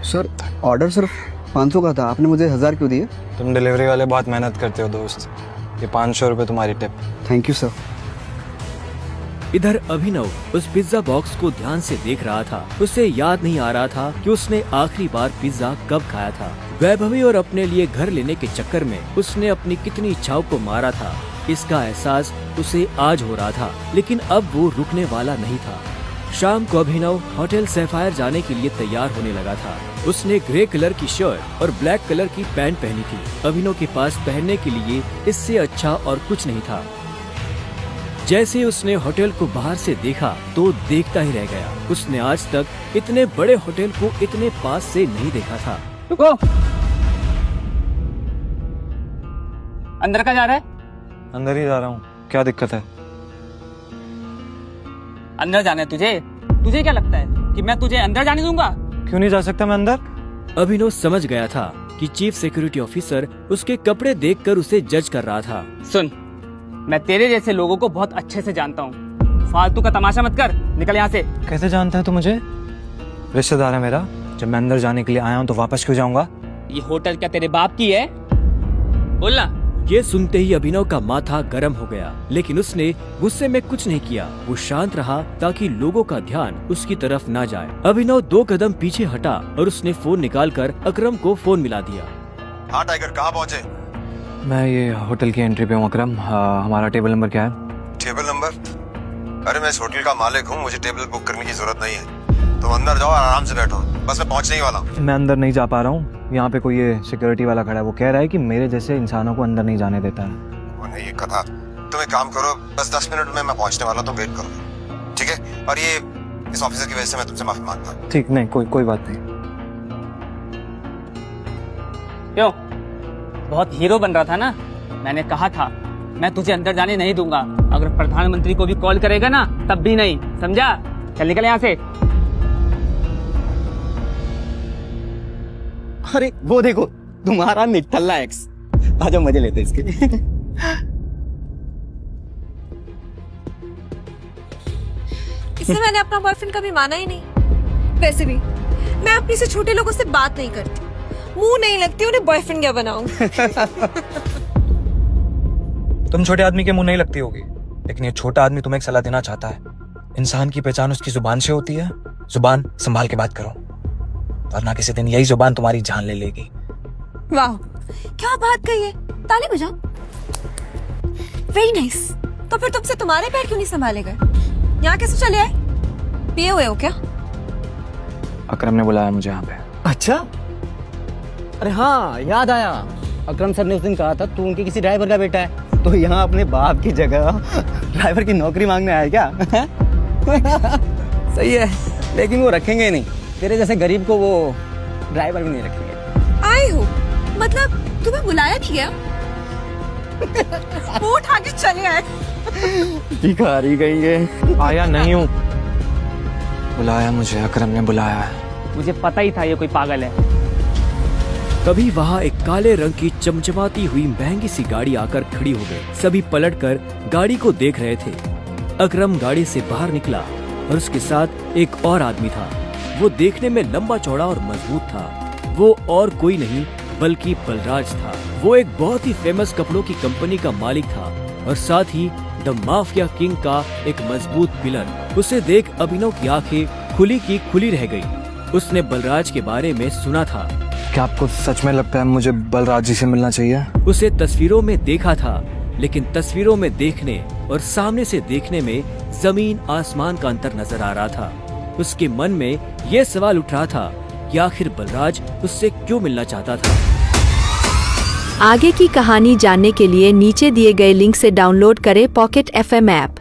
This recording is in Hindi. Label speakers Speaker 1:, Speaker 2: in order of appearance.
Speaker 1: सर ऑर्डर सिर्फ 500 का था, आपने मुझे 1000 क्यों दिए?
Speaker 2: तुम डिलीवरी वाले बहुत मेहनत करते हो दोस्त, ये 500 रुपये तुम्हारी टिप।
Speaker 1: Thank you sir.
Speaker 3: इधर अभिनव उस पिज्जा बॉक्स को ध्यान से देख रहा था। उसे याद नहीं आ रहा था कि उसने आखिरी बार पिज्जा कब खाया था। वैभवी और अपने लिए घर लेने के चक्कर में उसने अपनी कितनी इच्छाओं को मारा था, इसका एहसास उसे आज हो रहा था, लेकिन अब वो रुकने वाला नहीं था। शाम को अभिनव होटल सैफायर जाने के लिए तैयार होने लगा था। उसने ग्रे कलर की शर्ट और ब्लैक कलर की पैंट पहनी थी। अभिनव के पास पहनने के लिए इससे अच्छा और कुछ नहीं था। जैसे उसने होटल को बाहर से देखा तो देखता ही रह गया। उसने आज तक इतने बड़े होटल को इतने पास से नहीं देखा था।
Speaker 4: रुको, अंदर का जा रहा है?
Speaker 2: अंदर ही जा रहा हूँ, क्या दिक्कत है?
Speaker 4: अंदर जाना है तुझे? तुझे क्या लगता है कि मैं तुझे अंदर जाने दूंगा?
Speaker 2: क्यों नहीं जा सकता मैं अंदर?
Speaker 3: अभिनव समझ गया था कि चीफ सिक्योरिटी ऑफिसर उसके कपड़े देखकर उसे जज कर रहा था।
Speaker 4: सुन, मैं तेरे जैसे लोगों को बहुत अच्छे से जानता हूँ, फालतू का तमाशा मत कर, निकल यहाँ से।
Speaker 2: कैसे जानता है तू मुझे? रिश्तेदार है मेरा। जब मैं अंदर जाने के लिए आया हूँ तो वापस क्यों जाऊंगा?
Speaker 4: ये होटल क्या तेरे बाप की है? बोलना।
Speaker 3: ये सुनते ही अभिनव का माथा गर्म हो गया, लेकिन उसने गुस्से में कुछ नहीं किया। वो शांत रहा ताकि लोगों का ध्यान उसकी तरफ ना जाए। अभिनव 2 कदम पीछे हटा और उसने फोन निकालकर अकरम को फोन मिला दिया।
Speaker 5: हाँ टाइगर, कहाँ पहुँचे?
Speaker 2: मैं ये होटल की एंट्री पे हूँ अकरम। हमारा टेबल नंबर क्या है?
Speaker 5: Table number? अरे मैं इस होटल का मालिक हूँ, मुझे टेबल बुक करने की जरूरत नहीं है। तुम अंदर जाओ, आराम से बैठो, बस मैं पहुँचने ही वाला हूँ।
Speaker 2: मैं अंदर नहीं जा पा रहा हूँ। यहाँ पे कोई ये सिक्योरिटी वाला खड़ा है, वो कह रहा है कि मेरे जैसे इंसानों को अंदर नहीं जाने देता है।
Speaker 5: उन्हें ये कथा, तुम एक काम करो, बस 10 मिनट में मैं पहुँचने वाला, तुम वेट करो, ठीक है? और ये इस ऑफिसर की वजह से मैं तुमसे माफी मांगता हूँ।
Speaker 2: ठीक, नहीं कोई बात नहीं।
Speaker 4: क्यों, बहुत हीरो बन रहा था ना? मैंने कहा था मैं तुझे अंदर जाने नहीं दूंगा। अगर प्रधानमंत्री को भी कॉल करेगा ना तब भी नहीं, समझा? चल निकल यहाँ से।
Speaker 6: अरे वो देखो, तुम्हारा निठल्ला एक्स। आजा मजे लेते इसके।
Speaker 7: इसे मैंने अपना बॉयफ्रेंड कभी माना ही नहीं। वैसे भी मैं अपने से छोटे लोगों से बात नहीं करती, मुंह नहीं लगती, उन्हें बॉयफ्रेंड क्या बनाऊं?
Speaker 2: तुम छोटे आदमी के मुंह नहीं लगती होगी, लेकिन ये छोटा आदमी तुम्हें एक सलाह देना चाहता है। इंसान की पहचान उसकी जुबान से होती है। जुबान संभाल के बात करो, वरना किसी दिन यही जुबान तुम्हारी जान ले लेगी।
Speaker 7: वाह, क्या बात कही है। ताली बजाओ। Very nice. तो फिर तुमसे तुम्हारे पैर क्यों नहीं संभाले गए? यहाँ कैसे चले आए? पिए हुए हो क्या?
Speaker 2: अकरम ने बुलाया मुझे यहाँ पे।
Speaker 6: अच्छा, अरे हाँ याद आया, अकरम सर ने उस दिन कहा था तू उनके किसी ड्राइवर का बेटा है, तो यहाँ अपने बाप की जगह ड्राइवर की नौकरी मांगने आया क्या? सही है, लेकिन वो रखेंगे नहीं, तेरे जैसे गरीब को वो ड्राइवर भी नहीं रखेंगे।
Speaker 7: आए हो मतलब तुम्हें बुलाया नहीं गया? मुंह उठा के चले आए।
Speaker 6: भिखारी कहेंगे।
Speaker 2: आया नहीं हूँ, बुलाया मुझे, अकरम ने बुलाया है।
Speaker 4: मुझे पता ही था ये कोई पागल है।
Speaker 3: तभी वहाँ एक काले रंग की चमचमाती हुई महंगी सी गाड़ी आकर खड़ी हो गई। सभी पलटकर गाड़ी को देख रहे थे। अकरम गाड़ी से बाहर निकला और उसके साथ एक और आदमी था। वो देखने में लंबा चौड़ा और मजबूत था। वो और कोई नहीं बल्कि बलराज था। वो एक बहुत ही फेमस कपड़ों की कंपनी का मालिक था और साथ ही द माफिया किंग का एक मजबूत पिलर। उसे देख अभिनव की आंखें खुली की खुली रह गई। उसने बलराज के बारे में सुना था।
Speaker 2: क्या आपको सच में लगता है मुझे बलराज जी से मिलना चाहिए?
Speaker 3: उसे तस्वीरों में देखा था, लेकिन तस्वीरों में देखने और सामने से देखने में जमीन आसमान का अंतर नजर आ रहा था। उसके मन में यह सवाल उठ रहा था कि आखिर बलराज उससे क्यों मिलना चाहता था।
Speaker 8: आगे की कहानी जानने के लिए नीचे दिए गए लिंक से डाउनलोड करें पॉकेट FM ऐप।